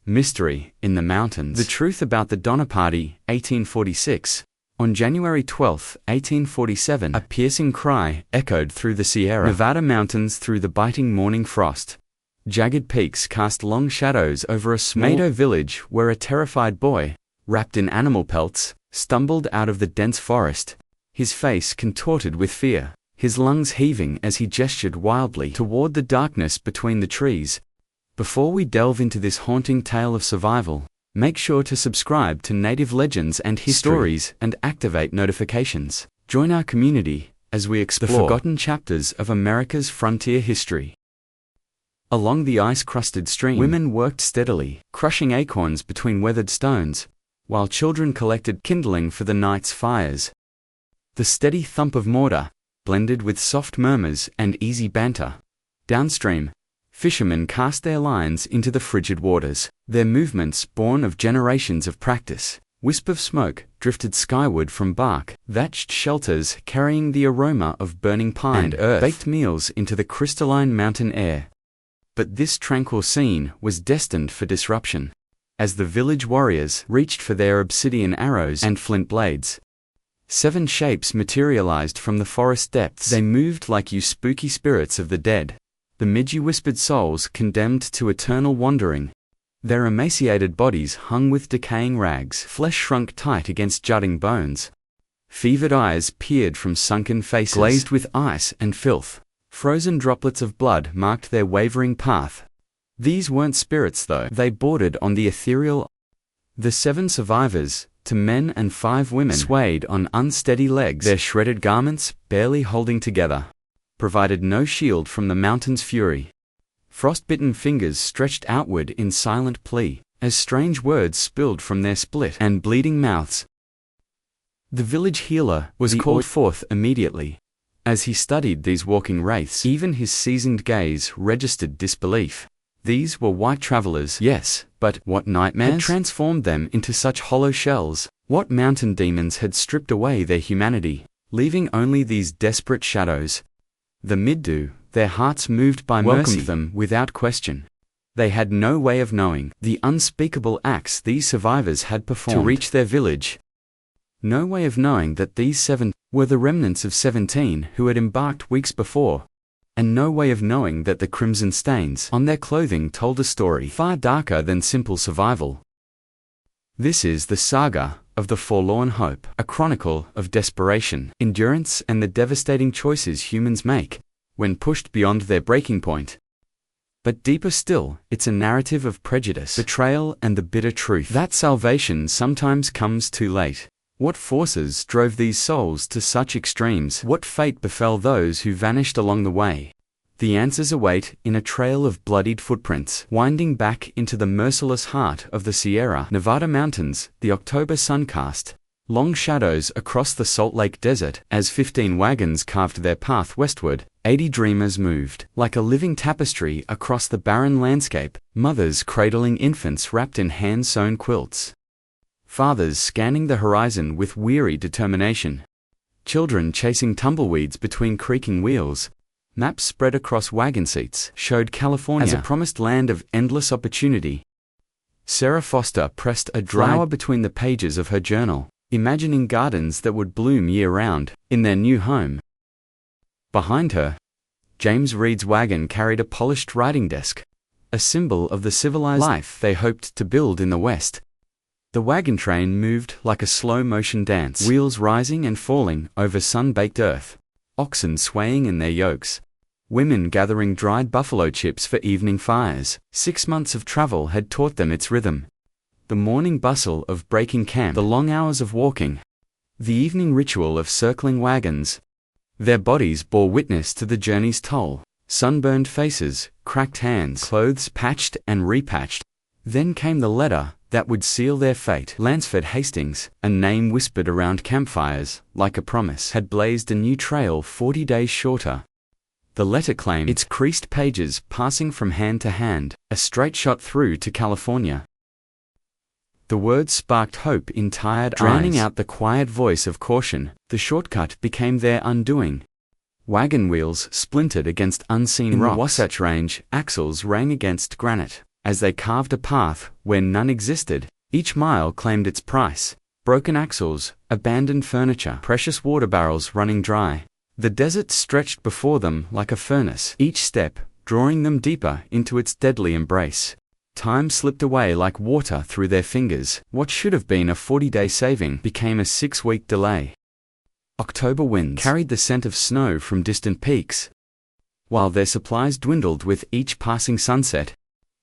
Mystery in the Mountains. The Truth About the Donner Party, 1846. On January 12, 1847, a piercing cry echoed through the Sierra Nevada mountains through the biting morning frost. Jagged peaks cast long shadows over a small Mado village where a terrified boy, wrapped in animal pelts, stumbled out of the dense forest, his face contorted with fear, his lungs heaving as he gestured wildly toward the darkness between the trees. Before we delve into this haunting tale of survival, make sure to subscribe to Native Legends and Histories and activate notifications. Join our community as we explore the forgotten chapters of America's frontier history. Along the ice-crusted stream, women worked steadily, crushing acorns between weathered stones, while children collected kindling for the night's fires. The steady thump of mortar blended with soft murmurs and easy banter. Downstream, fishermen cast their lines into the frigid waters, their movements born of generations of practice. Wisp of smoke drifted skyward from bark-thatched shelters carrying the aroma of burning pine and earth baked meals into the crystalline mountain air. But this tranquil scene was destined for disruption. As the village warriors reached for their obsidian arrows and flint blades, 7 shapes materialized from the forest depths. They moved like you spooky spirits of the dead, the midgy-whispered souls condemned to eternal wandering. Their emaciated bodies hung with decaying rags, flesh shrunk tight against jutting bones. Fevered eyes peered from sunken faces, glazed with ice and filth. Frozen droplets of blood marked their wavering path. These weren't spirits though, they bordered on the ethereal. The 7 survivors, 2 men and 5 women, swayed on unsteady legs, their shredded garments barely holding together, provided no shield from the mountain's fury. Frostbitten fingers stretched outward in silent plea, as strange words spilled from their split and bleeding mouths. The village healer was called forth immediately. As he studied these walking wraiths, even his seasoned gaze registered disbelief. These were white travelers, yes, but what nightmares had transformed them into such hollow shells? What mountain demons had stripped away their humanity, leaving only these desperate shadows? The Middu, their hearts moved by mercy, welcomed them without question. They had no way of knowing the unspeakable acts these survivors had performed to reach their village. No way of knowing that these 7 were the remnants of 17 who had embarked weeks before. And no way of knowing that the crimson stains on their clothing told a story far darker than simple survival. This is the saga of the Forlorn Hope, a chronicle of desperation, endurance, and the devastating choices humans make when pushed beyond their breaking point. But deeper still, it's a narrative of prejudice, betrayal, and the bitter truth that salvation sometimes comes too late. What forces drove these souls to such extremes? What fate befell those who vanished along the way? The answers await in a trail of bloodied footprints, winding back into the merciless heart of the Sierra Nevada mountains. The October sun cast long shadows across the Salt Lake Desert as 15 wagons carved their path westward. 80 dreamers moved like a living tapestry across the barren landscape, mothers cradling infants wrapped in hand-sewn quilts, fathers scanning the horizon with weary determination, children chasing tumbleweeds between creaking wheels. Maps spread across wagon seats showed California as a promised land of endless opportunity. Sarah Foster pressed a flower between the pages of her journal, imagining gardens that would bloom year-round in their new home. Behind her, James Reed's wagon carried a polished writing desk, a symbol of the civilized life they hoped to build in the West. The wagon train moved like a slow-motion dance, wheels rising and falling over sun-baked earth, oxen swaying in their yokes, women gathering dried buffalo chips for evening fires. 6 months of travel had taught them its rhythm. The morning bustle of breaking camp, the long hours of walking, the evening ritual of circling wagons. Their bodies bore witness to the journey's toll. Sunburned faces, cracked hands, clothes patched and repatched. Then came the letter that would seal their fate. Lansford Hastings, a name whispered around campfires, like a promise, had blazed a new trail 40 days shorter. The letter claimed, its creased pages passing from hand to hand, a straight shot through to California. The words sparked hope in tired eyes, drowning out the quiet voice of caution. The shortcut became their undoing. Wagon wheels splintered against unseen rocks. In the Wasatch Range, axles rang against granite. As they carved a path where none existed, each mile claimed its price. Broken axles, abandoned furniture, precious water barrels running dry. The desert stretched before them like a furnace, each step drawing them deeper into its deadly embrace. Time slipped away like water through their fingers. What should have been a 40-day saving became a 6-week delay. October winds carried the scent of snow from distant peaks. While their supplies dwindled with each passing sunset,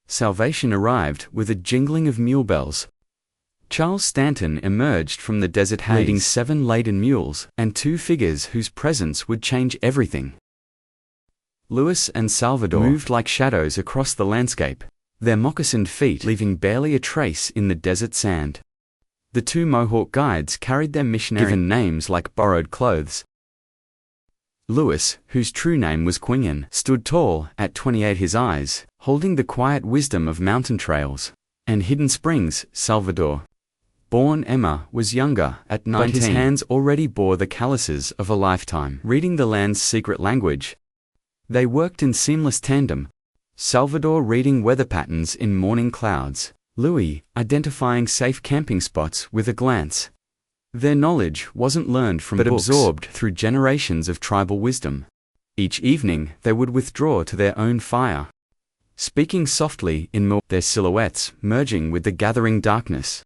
salvation arrived with a jingling of mule bells. Charles Stanton emerged from the desert haze, leading 7 laden mules and 2 figures whose presence would change everything. Lewis and Salvador moved like shadows across the landscape, their moccasined feet leaving barely a trace in the desert sand. The 2 Mohawk guides carried their missionary given names like borrowed clothes. Lewis, whose true name was Quingen, stood tall at 28, his eyes holding the quiet wisdom of mountain trails and hidden springs. Salvador, born Emma, was younger at 19, but his hands already bore the calluses of a lifetime, reading the land's secret language. They worked in seamless tandem, Salvador reading weather patterns in morning clouds, Louis identifying safe camping spots with a glance. Their knowledge wasn't learned from books, but absorbed through generations of tribal wisdom. Each evening they would withdraw to their own fire, speaking softly in their silhouettes merging with the gathering darkness.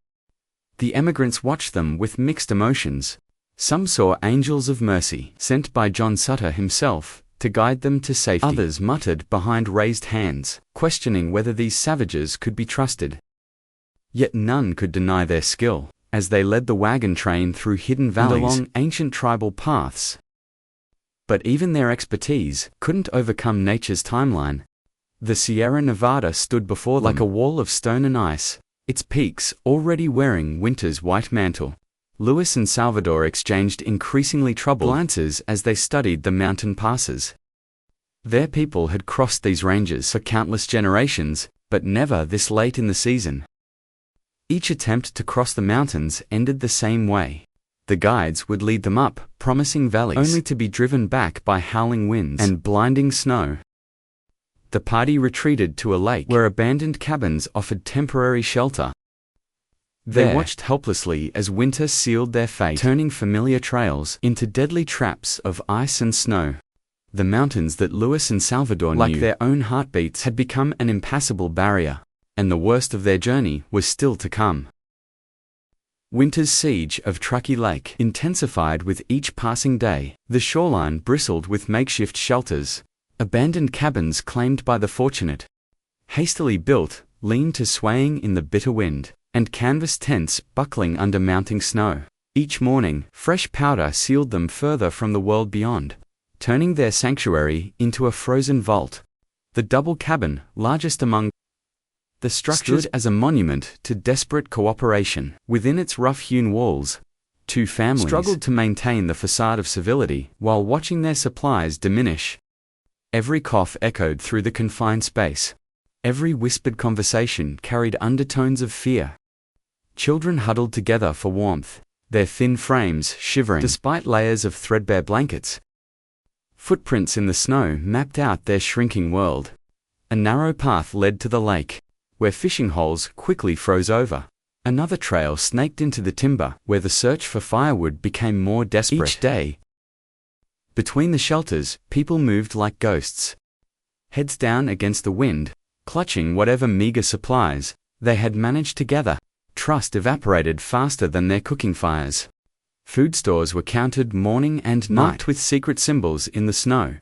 The emigrants watched them with mixed emotions. Some saw angels of mercy sent by John Sutter himself to guide them to safety. Others muttered behind raised hands, questioning whether these savages could be trusted. Yet none could deny their skill, as they led the wagon train through hidden valleys and along ancient tribal paths. But even their expertise couldn't overcome nature's timeline. The Sierra Nevada stood before them like a wall of stone and ice, its peaks already wearing winter's white mantle. Lewis and Salvador exchanged increasingly troubled glances as they studied the mountain passes. Their people had crossed these ranges for countless generations, but never this late in the season. Each attempt to cross the mountains ended the same way. The guides would lead them up, promising valleys, only to be driven back by howling winds and blinding snow. The party retreated to a lake where abandoned cabins offered temporary shelter. They watched helplessly as winter sealed their fate, turning familiar trails into deadly traps of ice and snow. The mountains that Lewis and Salvador knew, like their own heartbeats, had become an impassable barrier, and the worst of their journey was still to come. Winter's siege of Truckee Lake intensified with each passing day. The shoreline bristled with makeshift shelters, abandoned cabins claimed by the fortunate, hastily built, leaned to swaying in the bitter wind, and canvas tents buckling under mounting snow. Each morning, fresh powder sealed them further from the world beyond, turning their sanctuary into a frozen vault. The double cabin, largest among the structures, stood as a monument to desperate cooperation. Within its rough-hewn walls, 2 families struggled to maintain the facade of civility while watching their supplies diminish. Every cough echoed through the confined space. Every whispered conversation carried undertones of fear. Children huddled together for warmth, their thin frames shivering despite layers of threadbare blankets. Footprints in the snow mapped out their shrinking world. A narrow path led to the lake, where fishing holes quickly froze over. Another trail snaked into the timber, where the search for firewood became more desperate. Each day, between the shelters, people moved like ghosts, heads down against the wind, clutching whatever meager supplies they had managed to gather. Trust evaporated faster than their cooking fires. Food stores were counted morning and night, marked with secret symbols in the snow.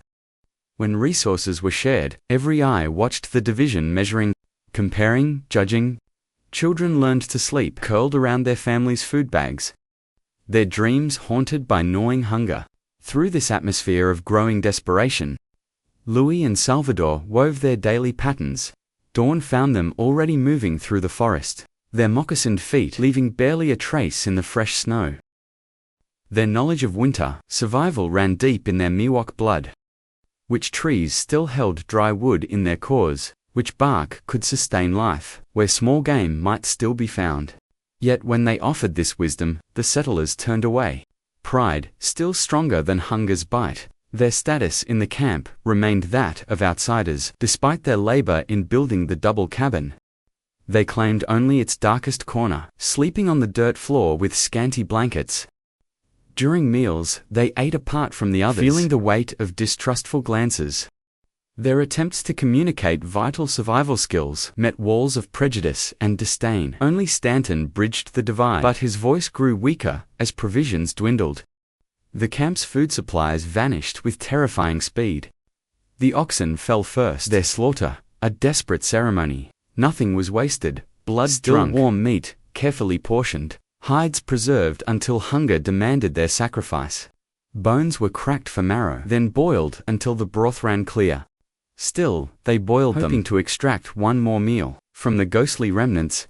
When resources were shared, every eye watched the division measuring, comparing, judging. Children learned to sleep curled around their families' food bags, their dreams haunted by gnawing hunger. Through this atmosphere of growing desperation, Louis and Salvador wove their daily patterns. Dawn found them already moving through the forest, their moccasined feet leaving barely a trace in the fresh snow. Their knowledge of winter survival ran deep in their Miwok blood. Which trees still held dry wood in their cores, which bark could sustain life, where small game might still be found. Yet when they offered this wisdom, the settlers turned away. Pride, still stronger than hunger's bite, their status in the camp remained that of outsiders. Despite their labor in building the double cabin, They claimed only its darkest corner, sleeping on the dirt floor with scanty blankets. During meals, they ate apart from the others, feeling the weight of distrustful glances. Their attempts to communicate vital survival skills met walls of prejudice and disdain. Only Stanton bridged the divide, but his voice grew weaker as provisions dwindled. The camp's food supplies vanished with terrifying speed. The oxen fell first, their slaughter, a desperate ceremony. Nothing was wasted, blood still warm meat, carefully portioned, hides preserved until hunger demanded their sacrifice. Bones were cracked for marrow, then boiled until the broth ran clear. Still, they boiled them, hoping to extract one more meal from the ghostly remnants.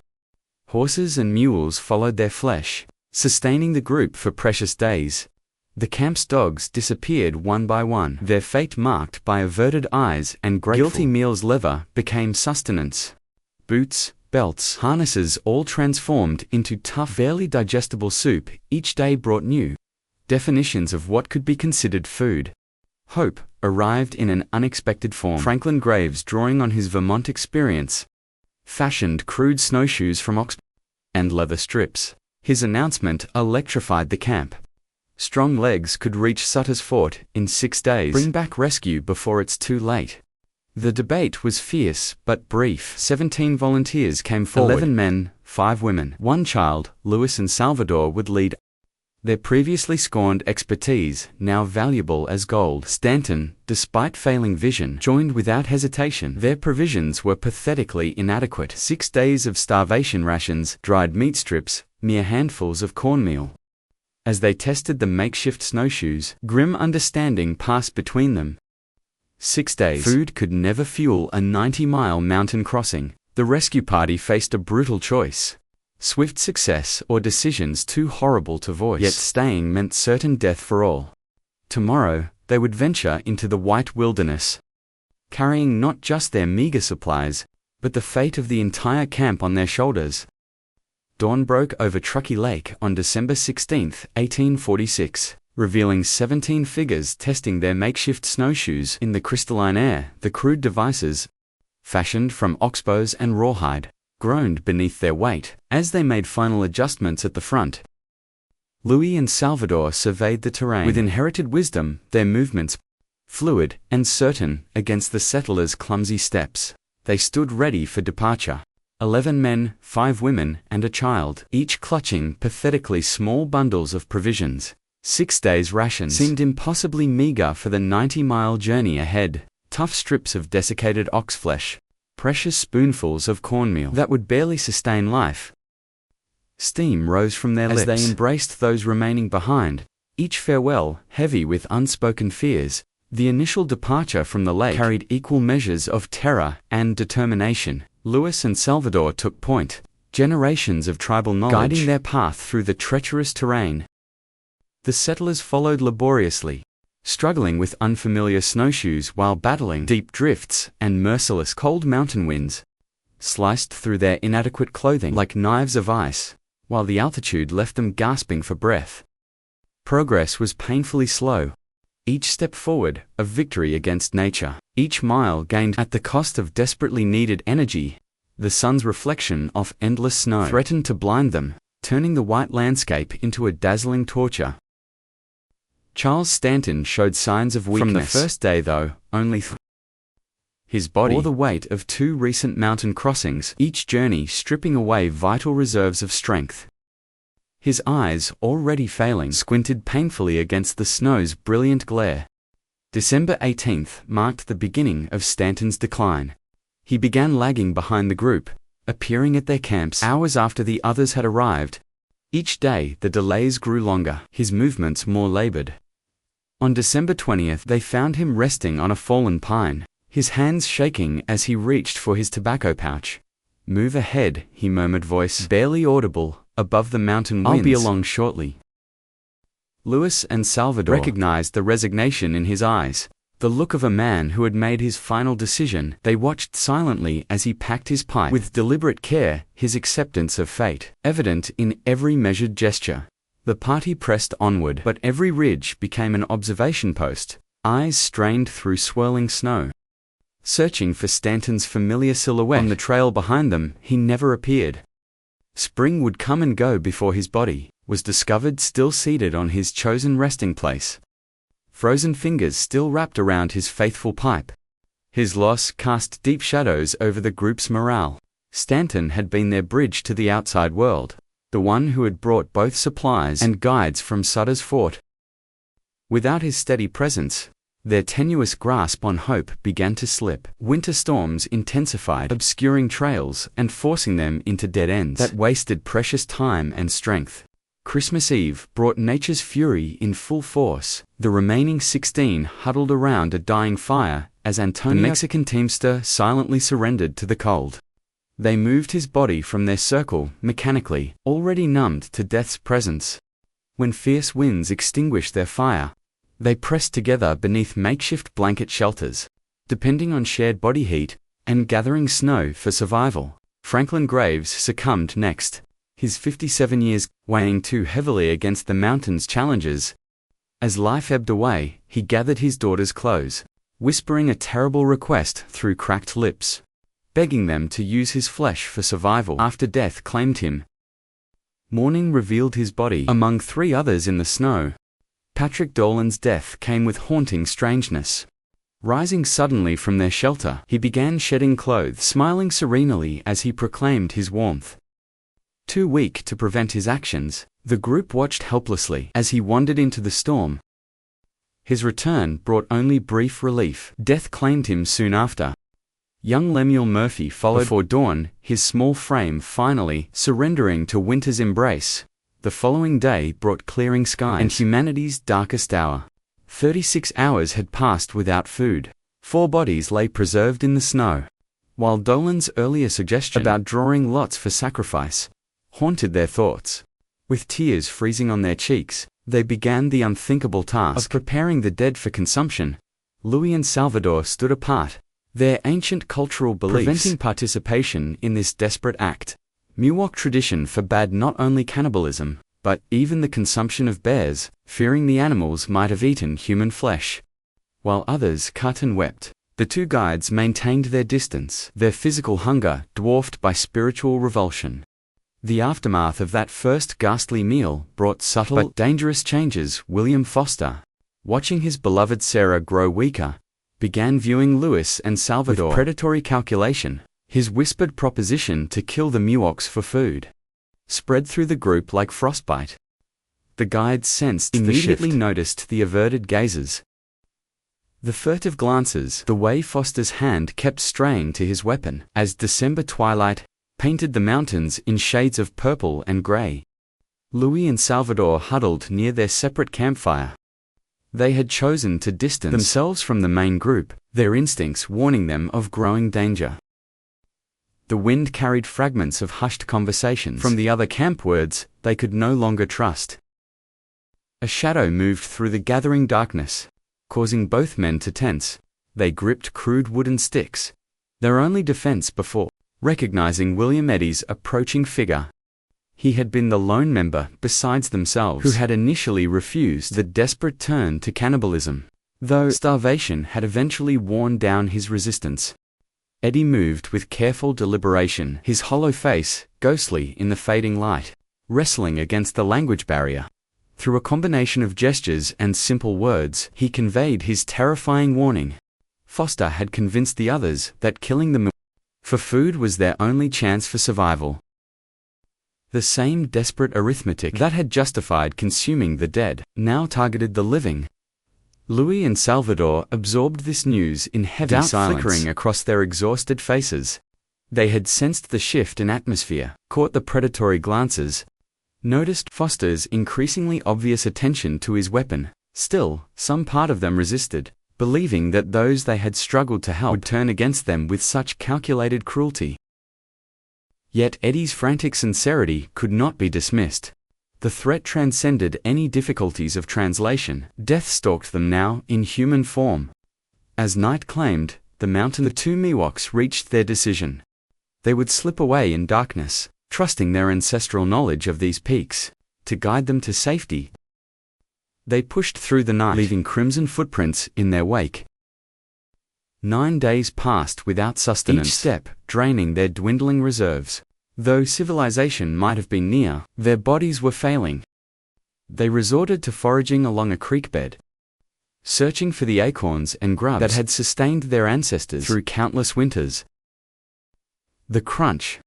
Horses and mules followed their flesh, sustaining the group for precious days. The camp's dogs disappeared one by one, their fate marked by averted eyes and grateful. Guilty meals' lever became sustenance. Boots, belts, harnesses all transformed into tough, barely digestible soup. Each day brought new definitions of what could be considered food. Hope arrived in an unexpected form. Franklin Graves, drawing on his Vermont experience, fashioned crude snowshoes from ox and leather strips. His announcement electrified the camp. Strong legs could reach Sutter's Fort in 6 days. Bring back rescue before it's too late. The debate was fierce but brief. 17 volunteers came forward. 11 men, 5 women, 1 child. Lewis and Salvador would lead. Their previously scorned expertise, now valuable as gold. Stanton, despite failing vision, joined without hesitation. Their provisions were pathetically inadequate. 6 days of starvation rations, dried meat strips, mere handfuls of cornmeal. As they tested the makeshift snowshoes, grim understanding passed between them. 6 days. Food could never fuel a 90-mile mountain crossing. The rescue party faced a brutal choice. Swift success or decisions too horrible to voice. Yet staying meant certain death for all. Tomorrow, they would venture into the white wilderness, carrying not just their meager supplies, but the fate of the entire camp on their shoulders. Dawn broke over Truckee Lake on December 16, 1846, revealing 17 figures testing their makeshift snowshoes in the crystalline air. The crude devices, fashioned from oxbows and rawhide, groaned beneath their weight as they made final adjustments at the front. Louis and Salvador surveyed the terrain. With inherited wisdom, their movements fluid and certain against the settlers' clumsy steps, they stood ready for departure. 11 men, 5 women, and a child, each clutching pathetically small bundles of provisions. 6 days' rations seemed impossibly meager for the 90-mile journey ahead. Tough strips of desiccated ox flesh, precious spoonfuls of cornmeal that would barely sustain life. Steam rose from their lips as they embraced those remaining behind, each farewell heavy with unspoken fears. The initial departure from the lake carried equal measures of terror and determination. Lewis and Salvador took point, generations of tribal knowledge guiding their path through the treacherous terrain. The settlers followed laboriously, struggling with unfamiliar snowshoes while battling deep drifts and merciless cold mountain winds, sliced through their inadequate clothing like knives of ice, while the altitude left them gasping for breath. Progress was painfully slow. Each step forward, a victory against nature. Each mile gained at the cost of desperately needed energy. The sun's reflection off endless snow threatened to blind them, turning the white landscape into a dazzling torture. Charles Stanton showed signs of weakness. From the first day, though, only his body bore the weight of 2 recent mountain crossings, each journey stripping away vital reserves of strength. His eyes, already failing, squinted painfully against the snow's brilliant glare. December 18th marked the beginning of Stanton's decline. He began lagging behind the group, appearing at their camps hours after the others had arrived. Each day, the delays grew longer, his movements more labored. On December 20th, they found him resting on a fallen pine, his hands shaking as he reached for his tobacco pouch. "Move ahead," he murmured, voice barely audible above the mountain winds. "I'll be along shortly." Lewis and Salvador recognized the resignation in his eyes, the look of a man who had made his final decision. They watched silently as he packed his pipe with deliberate care, his acceptance of fate evident in every measured gesture. The party pressed onward, but every ridge became an observation post, eyes strained through swirling snow. Searching for Stanton's familiar silhouette on the trail behind them, he never appeared. Spring would come and go before his body was discovered still seated on his chosen resting place. Frozen fingers still wrapped around his faithful pipe. His loss cast deep shadows over the group's morale. Stanton had been their bridge to the outside world, the one who had brought both supplies and guides from Sutter's Fort. Without his steady presence, their tenuous grasp on hope began to slip. Winter storms intensified, obscuring trails and forcing them into dead ends that wasted precious time and strength. Christmas Eve brought nature's fury in full force. The remaining 16 huddled around a dying fire as Antonio, the Mexican teamster, silently surrendered to the cold. They moved his body from their circle mechanically, already numbed to death's presence. When fierce winds extinguished their fire, they pressed together beneath makeshift blanket shelters, depending on shared body heat and gathering snow for survival. Franklin Graves succumbed next, his 57 years weighing too heavily against the mountain's challenges. As life ebbed away, he gathered his daughter's clothes, whispering a terrible request through cracked lips, begging them to use his flesh for survival after death claimed him. Morning revealed his body among 3 others in the snow. Patrick Dolan's death came with haunting strangeness. Rising suddenly from their shelter, he began shedding clothes, smiling serenely as he proclaimed his warmth. Too weak to prevent his actions, the group watched helplessly as he wandered into the storm. His return brought only brief relief. Death claimed him soon after. Young Lemuel Murphy followed before dawn, his small frame finally surrendering to winter's embrace. The following day brought clearing skies and humanity's darkest hour. 36 hours had passed without food. 4 bodies lay preserved in the snow. While Dolan's earlier suggestion about drawing lots for sacrifice haunted their thoughts. With tears freezing on their cheeks, they began the unthinkable task of preparing the dead for consumption. Louis and Salvador stood apart, their ancient cultural beliefs preventing participation in this desperate act. Miwok tradition forbade not only cannibalism, but even the consumption of bears, fearing the animals might have eaten human flesh. While others cut and wept, the 2 guides maintained their distance, their physical hunger dwarfed by spiritual revulsion. The aftermath of that first ghastly meal brought subtle but dangerous changes. William Foster, watching his beloved Sarah grow weaker, began viewing Louis and Salvador with predatory calculation. His whispered proposition to kill the Miwoks for food spread through the group like frostbite. The guides sensed immediately the shift, noticed the averted gazes, the furtive glances, the way Foster's hand kept straying to his weapon as December twilight painted the mountains in shades of purple and gray. Louis and Salvador huddled near their separate campfire. They had chosen to distance themselves from the main group, their instincts warning them of growing danger. The wind carried fragments of hushed conversations from the other camp words they could no longer trust. A shadow moved through the gathering darkness, causing both men to tense. They gripped crude wooden sticks, their only defense before recognizing William Eddy's approaching figure. He had been the lone member, besides themselves, who had initially refused the desperate turn to cannibalism, though starvation had eventually worn down his resistance. Eddy moved with careful deliberation, his hollow face ghostly in the fading light, wrestling against the language barrier. Through a combination of gestures and simple words, he conveyed his terrifying warning. Foster had convinced the others that killing them for food was their only chance for survival. The same desperate arithmetic that had justified consuming the dead now targeted the living. Louis and Salvador absorbed this news in heavy silence, flickering across their exhausted faces. They had sensed the shift in atmosphere, caught the predatory glances, noticed Foster's increasingly obvious attention to his weapon. Still, some part of them resisted, believing that those they had struggled to help would turn against them with such calculated cruelty. Yet Eddy's frantic sincerity could not be dismissed. The threat transcended any difficulties of translation. Death stalked them now in human form. As night claimed the mountain, the 2 Miwoks reached their decision. They would slip away in darkness, trusting their ancestral knowledge of these peaks to guide them to safety. They pushed through the night, leaving crimson footprints in their wake. 9 days passed without sustenance, each step draining their dwindling reserves. Though civilization might have been near, their bodies were failing. They resorted to foraging along a creek bed, searching for the acorns and grubs that had sustained their ancestors through countless winters. The crunch,